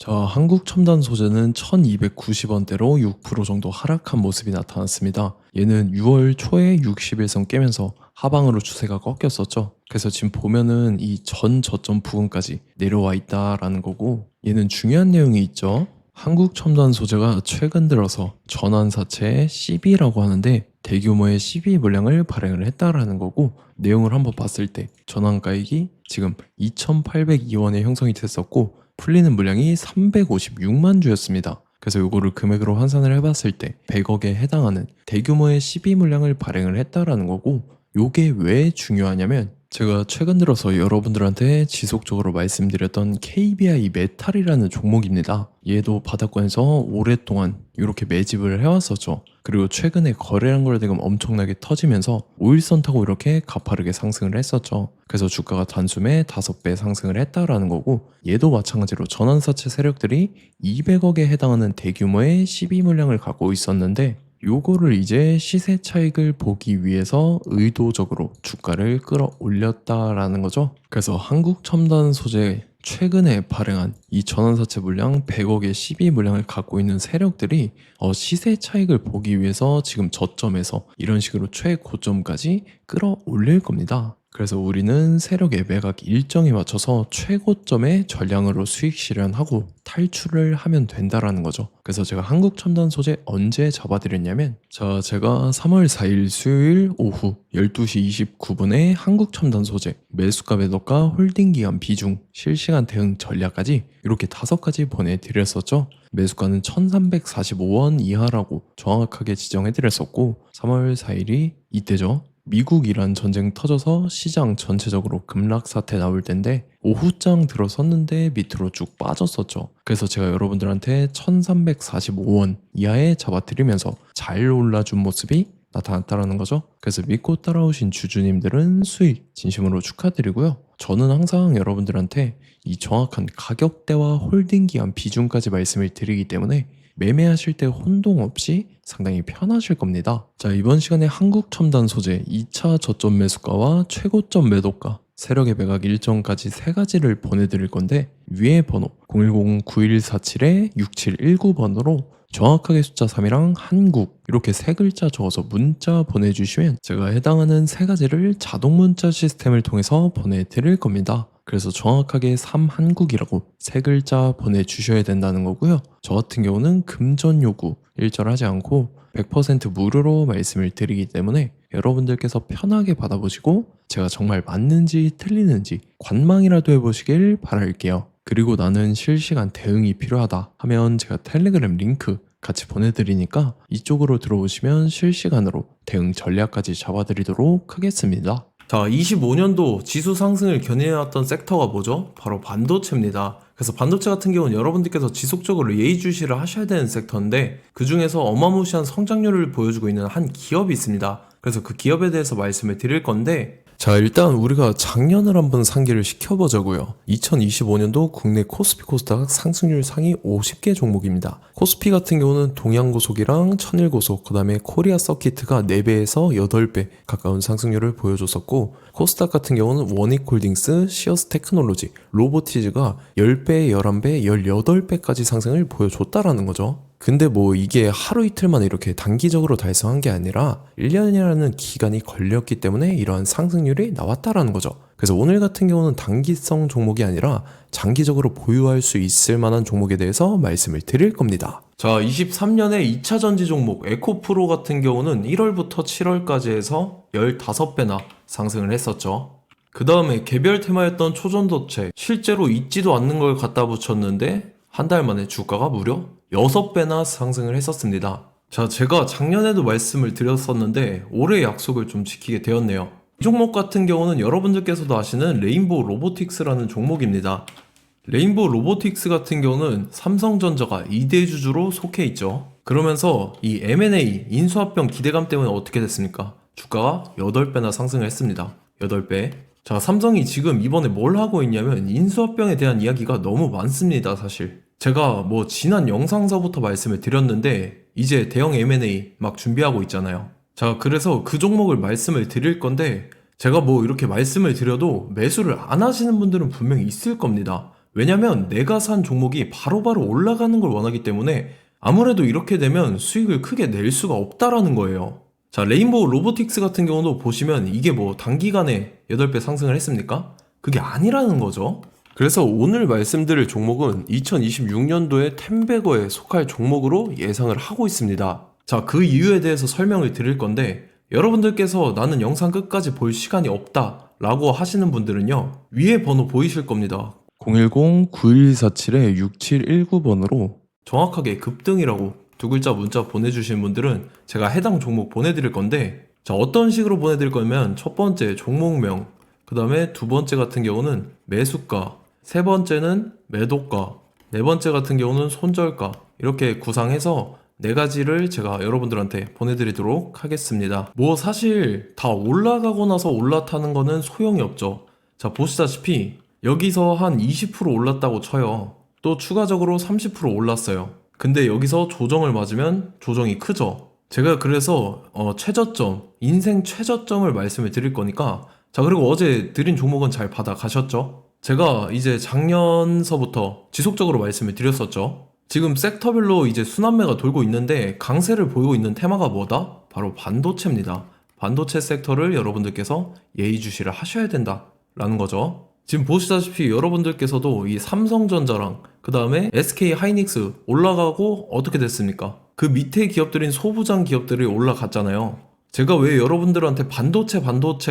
자, 한국 첨단 소재는 1290원대로 6% 정도 하락한 모습이 나타났습니다. 얘는 6월 초에 60일선 깨면서 하방으로 추세가 꺾였었죠. 그래서 지금 보면은 이 전 저점 부근까지 내려와 있다라는 거고, 얘는 중요한 내용이 있죠. 한국 첨단 소재가 최근 들어서 전환사채 CB라고 하는데 대규모의 CB 물량을 발행을 했다라는 거고, 내용을 한번 봤을 때 전환가액이 지금 2,802원에 형성이 됐었고 풀리는 물량이 356만 주였습니다. 그래서 이거를 금액으로 환산을 해봤을 때 100억에 해당하는 대규모의 CB 물량을 발행을 했다라는 거고, 요게 왜 중요하냐면 제가 최근 들어서 여러분들한테 지속적으로 말씀드렸던 KBI 메탈이라는 종목입니다. 얘도 바닥권에서 오랫동안 이렇게 매집을 해왔었죠. 그리고 최근에 거래량 거래대금 엄청나게 터지면서 5일선 타고 이렇게 가파르게 상승을 했었죠. 그래서 주가가 단숨에 5배 상승을 했다라는 거고, 얘도 마찬가지로 전환사채 세력들이 200억에 해당하는 대규모의 시비 물량을 갖고 있었는데, 요거를 이제 시세 차익을 보기 위해서 의도적으로 주가를 끌어올렸다라는 거죠. 그래서 한국 첨단 소재 최근에 발행한 이 전환사채 물량 100억의 시비 물량을 갖고 있는 세력들이 시세 차익을 보기 위해서 지금 저점에서 이런 식으로 최고점까지 끌어올릴 겁니다. 그래서 우리는 세력의 매각 일정에 맞춰서 최고점의 전량으로 수익 실현하고 탈출을 하면 된다라는 거죠. 그래서 제가 한국 첨단 소재 언제 잡아드렸냐면, 제가 3월 4일 수요일 오후 12시 29분에 한국 첨단 소재 매수가 매도가 홀딩 기간 비중 실시간 대응 전략까지 이렇게 5가지 보내드렸었죠. 매수가는 1345원 이하라고 정확하게 지정해드렸었고, 3월 4일이 이때죠. 미국 이란 전쟁 터져서 시장 전체적으로 급락 사태 나올 텐데 오후장 들어섰는데 밑으로 쭉 빠졌었죠. 그래서 제가 여러분들한테 1345원 이하에 잡아드리면서 잘 올라준 모습이 나타났다라는 거죠. 그래서 믿고 따라오신 주주님들은 수익 진심으로 축하드리고요. 저는 항상 여러분들한테 이 정확한 가격대와 홀딩 기간 비중까지 말씀을 드리기 때문에 매매하실 때 혼동 없이 상당히 편하실 겁니다. 자, 이번 시간에 한국 첨단 소재 2차 저점 매수가와 최고점 매도가, 세력의 매각 일정까지 3가지를 보내드릴 건데, 위에 번호 010-9147-6719번으로 정확하게 숫자 3이랑 한국 이렇게 3글자 적어서 문자 보내주시면 제가 해당하는 3가지를 자동 문자 시스템을 통해서 보내드릴 겁니다. 그래서 정확하게 3한국이라고 3글자 보내주셔야 된다는 거고요. 저 같은 경우는 금전 요구 일절하지 않고 100% 무료로 말씀을 드리기 때문에 여러분들께서 편하게 받아보시고 제가 정말 맞는지 틀리는지 관망이라도 해보시길 바랄게요. 그리고 나는 실시간 대응이 필요하다 하면 제가 텔레그램 링크 같이 보내드리니까 이쪽으로 들어오시면 실시간으로 대응 전략까지 잡아드리도록 하겠습니다. 자, 25년도 지수 상승을 견인해왔던 섹터가 뭐죠? 바로 반도체입니다. 그래서 반도체 같은 경우는 여러분들께서 지속적으로 예의주시를 하셔야 되는 섹터인데, 그 중에서 어마무시한 성장률을 보여주고 있는 한 기업이 있습니다. 그래서 그 기업에 대해서 말씀을 드릴 건데, 자, 일단 우리가 작년을 한번 상기를 시켜보자고요. 2025년도 국내 코스피 코스닥 상승률 상위 50개 종목입니다. 코스피 같은 경우는 동양고속이랑 천일고속, 그 다음에 코리아 서키트가 4배에서 8배 가까운 상승률을 보여줬었고, 코스닥 같은 경우는 원익홀딩스, 시어스 테크놀로지, 로보티즈가 10배, 11배, 18배까지 상승을 보여줬다라는 거죠. 근데 뭐 이게 하루 이틀만 이렇게 단기적으로 달성한 게 아니라 1년이라는 기간이 걸렸기 때문에 이러한 상승률이 나왔다라는 거죠. 그래서 오늘 같은 경우는 단기성 종목이 아니라 장기적으로 보유할 수 있을 만한 종목에 대해서 말씀을 드릴 겁니다. 자, 23년에 2차 전지 종목 에코프로 같은 경우는 1월부터 7월까지 해서 15배나 상승을 했었죠. 그 다음에 개별 테마였던 초전도체, 실제로 있지도 않는 걸 갖다 붙였는데 한 달 만에 주가가 무려 6배나 상승을 했었습니다. 자, 제가 작년에도 말씀을 드렸었는데 올해 약속을 좀 지키게 되었네요. 이 종목 같은 경우는 여러분들께서도 아시는 레인보우 로보틱스라는 종목입니다. 레인보우 로보틱스 같은 경우는 삼성전자가 2대 주주로 속해 있죠. 그러면서 이 M&A 인수합병 기대감 때문에 어떻게 됐습니까? 주가가 8배나 상승을 했습니다. 8배. 자, 삼성이 지금 이번에 뭘 하고 있냐면 인수합병에 대한 이야기가 너무 많습니다, 사실. 제가 뭐 지난 영상서부터 말씀을 드렸는데 이제 대형 M&A 막 준비하고 있잖아요. 자, 그래서 그 종목을 말씀을 드릴 건데, 제가 뭐 이렇게 말씀을 드려도 매수를 안 하시는 분들은 분명히 있을 겁니다. 왜냐면 내가 산 종목이 바로바로 올라가는 걸 원하기 때문에 아무래도 이렇게 되면 수익을 크게 낼 수가 없다라는 거예요. 자, 레인보우 로보틱스 같은 경우도 보시면 이게 뭐 단기간에 8배 상승을 했습니까? 그게 아니라는 거죠. 그래서 오늘 말씀드릴 종목은 2026년도에 텐베거에 속할 종목으로 예상을 하고 있습니다. 자, 그 이유에 대해서 설명을 드릴 건데 여러분들께서 나는 영상 끝까지 볼 시간이 없다 라고 하시는 분들은요, 위에 번호 보이실 겁니다. 010-9147-6719번으로 정확하게 급등이라고 두 글자 문자 보내주신 분들은 제가 해당 종목 보내드릴 건데, 자, 어떤 식으로 보내드릴 거냐면 첫 번째 종목명, 그 다음에 두 번째 같은 경우는 매수가, 세 번째는 매도가, 네 번째 같은 경우는 손절가, 이렇게 구상해서 네 가지를 제가 여러분들한테 보내드리도록 하겠습니다. 뭐 사실 다 올라가고 나서 올라타는 거는 소용이 없죠. 자, 보시다시피 여기서 한 20% 올랐다고 쳐요. 또 추가적으로 30% 올랐어요. 근데 여기서 조정을 맞으면 조정이 크죠. 제가 그래서 최저점, 인생 최저점을 말씀을 드릴 거니까, 자, 그리고 어제 드린 종목은 잘 받아가셨죠? 제가 이제 작년서부터 지속적으로 말씀을 드렸었죠. 지금 섹터별로 이제 순환매가 돌고 있는데 강세를 보이고 있는 테마가 뭐다? 바로 반도체입니다. 반도체 섹터를 여러분들께서 예의주시를 하셔야 된다라는 거죠. 지금 보시다시피 여러분들께서도 이 삼성전자랑 그 다음에 SK 하이닉스 올라가고 어떻게 됐습니까? 그 밑에 기업들인 소부장 기업들이 올라갔잖아요. 제가 왜 여러분들한테 반도체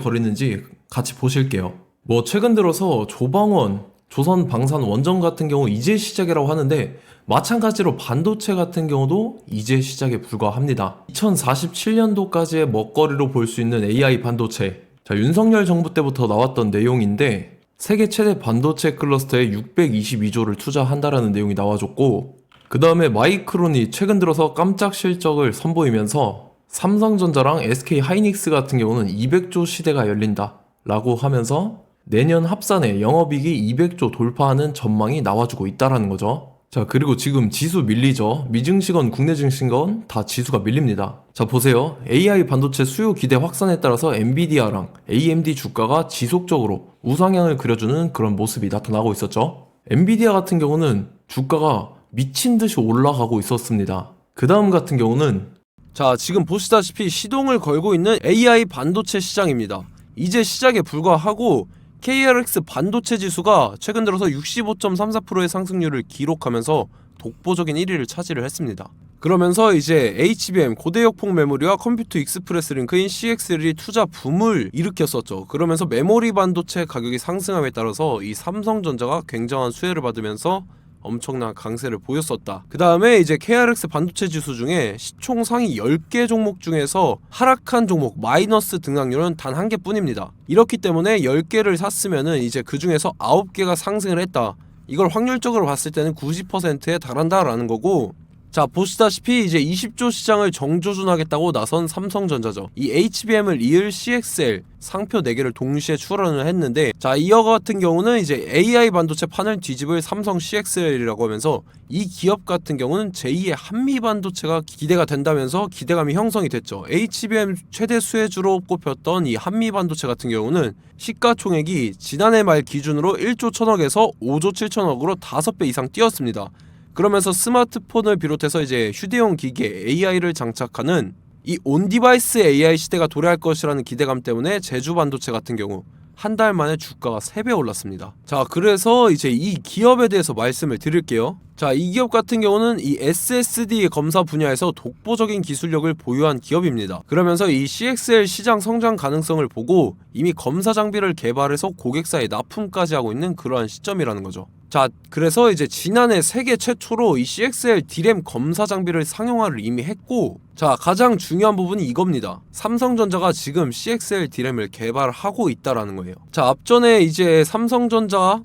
거리는지 같이 보실게요. 뭐 최근 들어서 조방원, 조선방산원전 같은 경우 이제 시작이라고 하는데 마찬가지로 반도체 같은 경우도 이제 시작에 불과합니다. 2047년도까지의 먹거리로 볼 수 있는 AI 반도체. 자, 윤석열 정부 때부터 나왔던 내용인데 세계 최대 반도체 클러스터에 622조를 투자한다라는 내용이 나와줬고, 그 다음에 마이크론이 최근 들어서 깜짝 실적을 선보이면서 삼성전자랑 SK 하이닉스 같은 경우는 200조 시대가 열린다 라고 하면서 내년 합산에 영업이익이 200조 돌파하는 전망이 나와주고 있다라는 거죠. 자, 그리고 지금 지수 밀리죠. 미증시건 국내 증시건 다 지수가 밀립니다. 자, 보세요. AI 반도체 수요 기대 확산에 따라서 엔비디아랑 AMD 주가가 지속적으로 우상향을 그려주는 그런 모습이 나타나고 있었죠. 엔비디아 같은 경우는 주가가 미친 듯이 올라가고 있었습니다. 그 다음 같은 경우는, 자, 지금 보시다시피 시동을 걸고 있는 AI 반도체 시장입니다. 이제 시작에 불과하고 KRX 반도체 지수가 최근 들어서 65.34%의 상승률을 기록하면서 독보적인 1위를 차지를 했습니다. 그러면서 이제 HBM 고대역폭 메모리와 컴퓨터 익스프레스 링크인 CXL이 투자 붐을 일으켰었죠. 그러면서 메모리 반도체 가격이 상승함에 따라서 이 삼성전자가 굉장한 수혜를 받으면서 엄청난 강세를 보였었다. 그 다음에 이제 KRX 반도체 지수 중에 시총 상위 10개 종목 중에서 하락한 종목 마이너스 등락률은 단 1개뿐입니다. 이렇기 때문에 10개를 샀으면은 이제 그 중에서 9개가 상승을 했다. 이걸 확률적으로 봤을 때는 90%에 달한다라는 거고, 자, 보시다시피 이제 20조 시장을 정조준하겠다고 나선 삼성전자죠. 이 HBM을 이을 CXL 상표 4개를 동시에 출원을 했는데, 자, 이어 같은 경우는 이제 AI 반도체 판을 뒤집을 삼성 CXL이라고 하면서 이 기업 같은 경우는 제2의 한미 반도체가 기대가 된다면서 기대감이 형성이 됐죠. HBM 최대 수혜주로 꼽혔던 이 한미 반도체 같은 경우는 시가총액이 지난해 말 기준으로 1조 1000억에서 5조 7천억으로 5배 이상 뛰었습니다. 그러면서 스마트폰을 비롯해서 이제 휴대용 기기에 AI를 장착하는 이 온디바이스 AI 시대가 도래할 것이라는 기대감 때문에 제주 반도체 같은 경우 한 달 만에 주가가 3배 올랐습니다. 자, 그래서 이제 이 기업에 대해서 말씀을 드릴게요. 자, 이 기업 같은 경우는 이 SSD 검사 분야에서 독보적인 기술력을 보유한 기업입니다. 그러면서 이 CXL 시장 성장 가능성을 보고 이미 검사 장비를 개발해서 고객사에 납품까지 하고 있는 그러한 시점이라는 거죠. 자, 그래서 이제 지난해 세계 최초로 이 CXL D램 검사 장비를 상용화를 이미 했고, 자, 가장 중요한 부분이 이겁니다. 삼성전자가 지금 CXL D램을 개발하고 있다라는 거예요. 자, 앞전에 이제 삼성전자가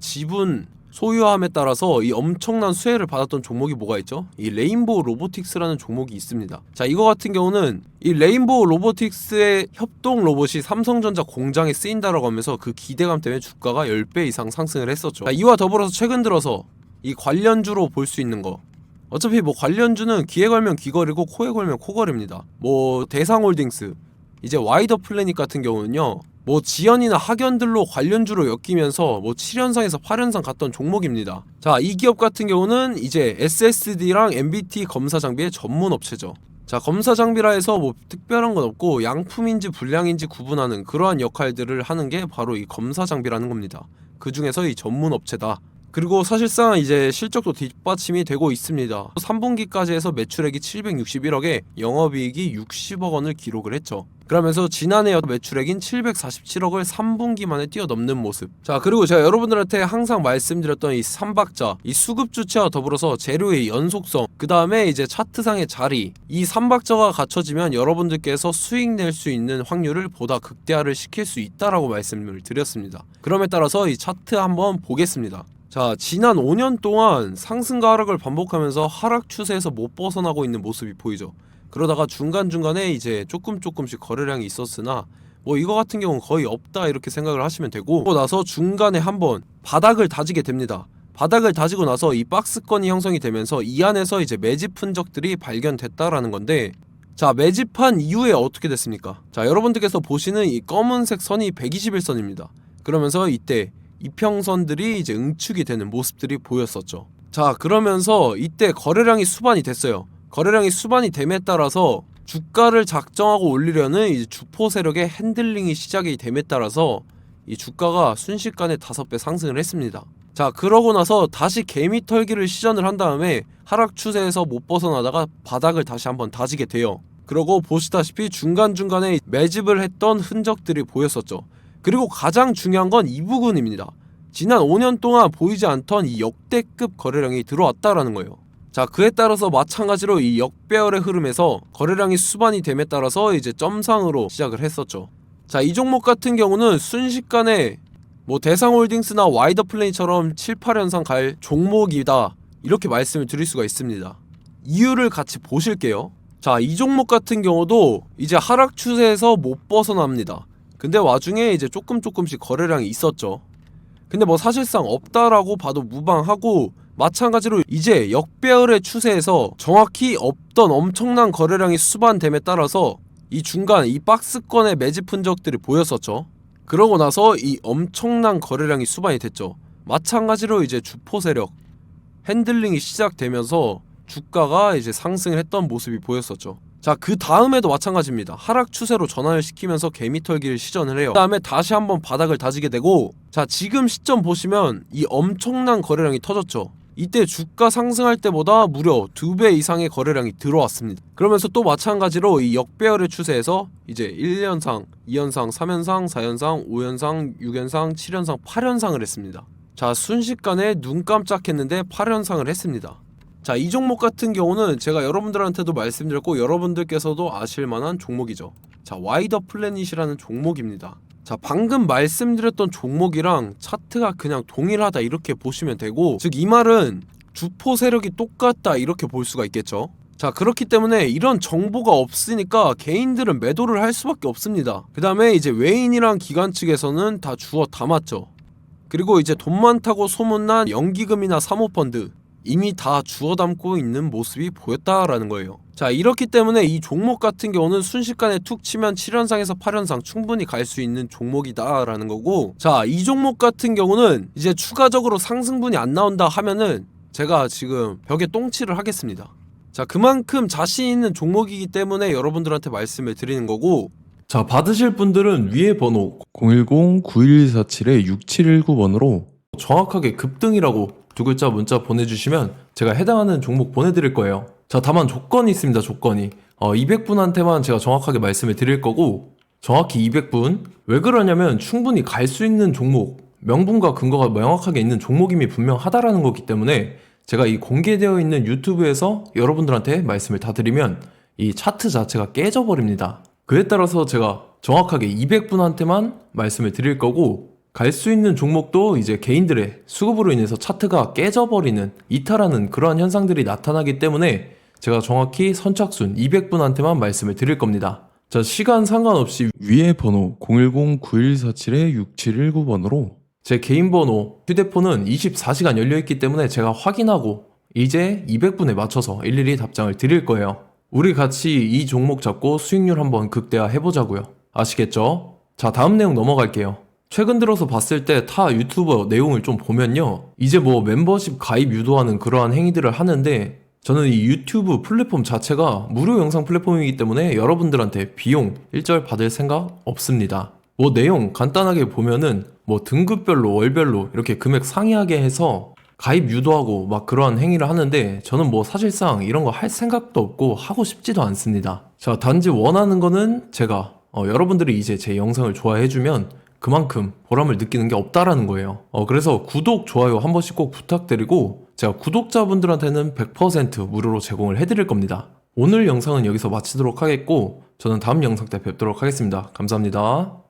지분 소유함에 따라서 이 엄청난 수혜를 받았던 종목이 뭐가 있죠? 이 레인보우 로보틱스라는 종목이 있습니다. 자, 이거 같은 경우는 이 레인보우 로보틱스의 협동 로봇이 삼성전자 공장에 쓰인다라고 하면서 그 기대감 때문에 주가가 10배 이상 상승을 했었죠. 자, 이와 더불어서 최근 들어서 이 관련주로 볼 수 있는 거, 어차피 뭐 관련주는 귀에 걸면 귀걸이고 코에 걸면 코걸입니다. 뭐 대상홀딩스, 이제 와이더 플래닛 같은 경우는요, 뭐 지연이나 학연들로 관련주로 엮이면서 뭐 7연상에서 8연상 갔던 종목입니다. 자, 이 기업 같은 경우는 이제 SSD랑 MBT 검사 장비의 전문 업체죠. 자, 검사 장비라 해서 뭐 특별한 건 없고 양품인지 불량인지 구분하는 그러한 역할들을 하는 게 바로 이 검사 장비라는 겁니다. 그 중에서 이 전문 업체다. 그리고 사실상 이제 실적도 뒷받침이 되고 있습니다. 3분기까지 해서 매출액이 761억에 영업이익이 60억 원을 기록을 했죠. 그러면서 지난해 매출액인 747억을 3분기 만에 뛰어넘는 모습. 자, 그리고 제가 여러분들한테 항상 말씀드렸던 이 3박자, 이 수급 주체와 더불어서 재료의 연속성, 그 다음에 이제 차트상의 자리, 이 3박자가 갖춰지면 여러분들께서 수익 낼 수 있는 확률을 보다 극대화를 시킬 수 있다라고 말씀을 드렸습니다. 그럼에 따라서 이 차트 한번 보겠습니다. 자, 지난 5년 동안 상승과 하락을 반복하면서 하락 추세에서 못 벗어나고 있는 모습이 보이죠. 그러다가 중간중간에 이제 조금씩 거래량이 있었으나 뭐 이거 같은 경우는 거의 없다 이렇게 생각을 하시면 되고, 그러고 나서 중간에 한번 바닥을 다지게 됩니다. 바닥을 다지고 나서 이 박스권이 형성이 되면서 이 안에서 이제 매집 흔적들이 발견됐다라는 건데, 자, 매집한 이후에 어떻게 됐습니까? 자, 여러분들께서 보시는 이 검은색 선이 121선입니다. 그러면서 이때 이평선들이 이제 응축이 되는 모습들이 보였었죠. 자, 그러면서 이때 거래량이 수반이 됐어요. 거래량이 수반이 됨에 따라서 주가를 작정하고 올리려는 이제 주포 세력의 핸들링이 시작이 됨에 따라서 이 주가가 순식간에 5배 상승을 했습니다. 자, 그러고 나서 다시 개미 털기를 시전을 한 다음에 하락 추세에서 못 벗어나다가 바닥을 다시 한번 다지게 돼요. 그러고 보시다시피 중간중간에 매집을 했던 흔적들이 보였었죠. 그리고 가장 중요한 건 이 부분입니다. 지난 5년 동안 보이지 않던 이 역대급 거래량이 들어왔다라는 거예요. 자, 그에 따라서 마찬가지로 이 역배열의 흐름에서 거래량이 수반이 됨에 따라서 이제 점상으로 시작을 했었죠. 자, 이 종목 같은 경우는 순식간에 뭐 대상홀딩스나 와이더플레이처럼 7, 8연상 갈 종목이다 이렇게 말씀을 드릴 수가 있습니다. 이유를 같이 보실게요. 자, 이 종목 같은 경우도 이제 하락 추세에서 못 벗어납니다. 근데 와중에 이제 조금씩 거래량이 있었죠. 근데 뭐 사실상 없다라고 봐도 무방하고, 마찬가지로 이제 역배열의 추세에서 정확히 없던 엄청난 거래량이 수반됨에 따라서 이 중간 이 박스권의 매집 흔적들이 보였었죠. 그러고 나서 이 엄청난 거래량이 수반이 됐죠. 마찬가지로 이제 주포 세력 핸들링이 시작되면서 주가가 이제 상승을 했던 모습이 보였었죠. 자, 그 다음에도 마찬가지입니다. 하락 추세로 전환을 시키면서 개미 털기를 시전을 해요. 그 다음에 다시 한번 바닥을 다지게 되고, 자, 지금 시점 보시면 이 엄청난 거래량이 터졌죠. 이때 주가 상승할 때보다 무려 2배 이상의 거래량이 들어왔습니다. 그러면서 또 마찬가지로 이 역배열의 추세에서 이제 1연상, 2연상, 3연상, 4연상, 5연상, 6연상, 7연상, 8연상을 했습니다. 자, 순식간에 눈 깜짝했는데 8연상을 했습니다. 자, 이 종목 같은 경우는 제가 여러분들한테도 말씀드렸고 여러분들께서도 아실만한 종목이죠. 자, 와이더 플래닛이라는 종목입니다. 자, 방금 말씀드렸던 종목이랑 차트가 그냥 동일하다 이렇게 보시면 되고, 즉 이 말은 주포 세력이 똑같다 이렇게 볼 수가 있겠죠. 자, 그렇기 때문에 이런 정보가 없으니까 개인들은 매도를 할 수밖에 없습니다. 그 다음에 이제 외인이랑 기관 측에서는 다 주워 담았죠. 그리고 이제 돈 많다고 소문난 연기금이나 사모펀드 이미 다 주워 담고 있는 모습이 보였다라는 거예요. 자, 이렇기 때문에 이 종목 같은 경우는 순식간에 툭 치면 7연상에서 8연상 충분히 갈 수 있는 종목이다 라는 거고, 자, 이 종목 같은 경우는 이제 추가적으로 상승분이 안 나온다 하면은 제가 지금 벽에 똥칠을 하겠습니다. 자, 그만큼 자신 있는 종목이기 때문에 여러분들한테 말씀을 드리는 거고, 자, 받으실 분들은 위에 번호 010-9147-6719번으로 정확하게 급등이라고 2글자 문자 보내주시면 제가 해당하는 종목 보내드릴 거예요. 자, 다만 조건이 있습니다. 조건이 200분한테만 제가 정확하게 말씀을 드릴 거고, 정확히 200분. 왜 그러냐면 충분히 갈 수 있는 종목, 명분과 근거가 명확하게 있는 종목임이 분명하다라는 거기 때문에 제가 이 공개되어 있는 유튜브에서 여러분들한테 말씀을 다 드리면 이 차트 자체가 깨져버립니다. 그에 따라서 제가 정확하게 200분한테만 말씀을 드릴 거고, 갈 수 있는 종목도 이제 개인들의 수급으로 인해서 차트가 깨져버리는, 이탈하는 그러한 현상들이 나타나기 때문에 제가 정확히 선착순 200분한테만 말씀을 드릴 겁니다. 자, 시간 상관없이 위에 번호 010-9147-6719번으로 제 개인 번호, 휴대폰은 24시간 열려있기 때문에 제가 확인하고 이제 200분에 맞춰서 일일이 답장을 드릴 거예요. 우리 같이 이 종목 잡고 수익률 한번 극대화 해보자고요. 아시겠죠? 자, 다음 내용 넘어갈게요. 최근 들어서 봤을 때 타 유튜버 내용을 좀 보면요. 이제 뭐 멤버십 가입 유도하는 그러한 행위들을 하는데 저는 이 유튜브 플랫폼 자체가 무료 영상 플랫폼이기 때문에 여러분들한테 비용 일절 받을 생각 없습니다. 뭐 내용 간단하게 보면은 뭐 등급별로 월별로 이렇게 금액 상이하게 해서 가입 유도하고 막 그러한 행위를 하는데 저는 뭐 사실상 이런 거 할 생각도 없고 하고 싶지도 않습니다. 자, 단지 원하는 거는 제가 여러분들이 이제 제 영상을 좋아해주면 그만큼 보람을 느끼는 게 없다라는 거예요. 그래서 구독, 좋아요 한 번씩 꼭 부탁드리고 제가 구독자분들한테는 100% 무료로 제공을 해드릴 겁니다. 오늘 영상은 여기서 마치도록 하겠고 저는 다음 영상 때 뵙도록 하겠습니다. 감사합니다.